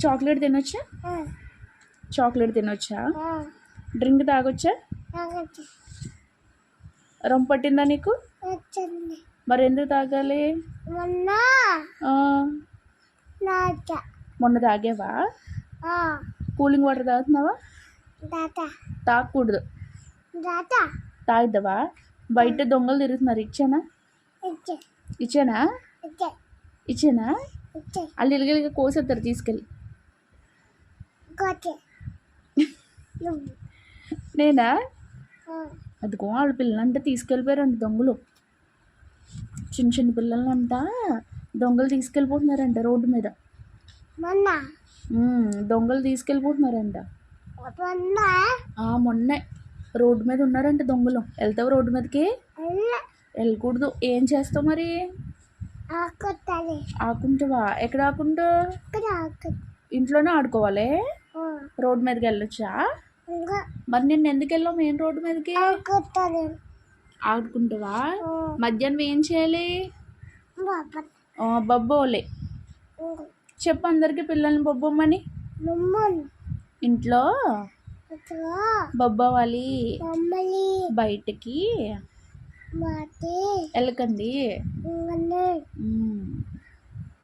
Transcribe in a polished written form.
Chocolate తినొచ్చా? Chocolate తినొచ్చా? Drink తాగొచ్చా? రొమ్ము పట్టిందా నీకు? మరి ఎందుకు తాగాలి? మొన్న తాగేవా? కూలింగ్ వాటర్ తాగుతున్నావా? తాగకూడదు. తాగుతావా? బయట దొంగలు తిరుగుతున్నారు. ఇచ్చానా? వాళ్ళు ఇల్లుగా కోసేస్తారు తీసుకెళ్ళి. నేనా? అదిగో వాళ్ళ పిల్లలంటే తీసుకెళ్ళిపోయారంట దొంగలు. చిన్న చిన్న పిల్లలంతా దొంగలు తీసుకెళ్ళిపోతున్నారంట రోడ్డు మీద. దొంగలు తీసుకెళ్ళిపోతున్నారంట. మొన్నే రోడ్డు మీద ఉన్నారంట దొంగలు. వెళ్తావు రోడ్డు మీదకి? వెళ్ళకూడదు. ఏం చేస్తావు మరి? ఆకుంటావా? ఎక్కడ ఆకుంటావు? ఇంట్లోనే ఆడుకోవాలి. రోడ్డు మీదకి వెళ్ళొచ్చా? మరి నిన్న ఎందుకు వెళ్ళావు మెయిన్ రోడ్డు మీదకి? ఆడుకుంటావా? మధ్యాహ్నం ఏం చేయాలి? బొబ్బోలే చెప్పు అందరికి పిల్లల్ని బొబ్బమ్మని. ఇంట్లో బొబ్బవాలి, బయటికి వెళ్ళకండి.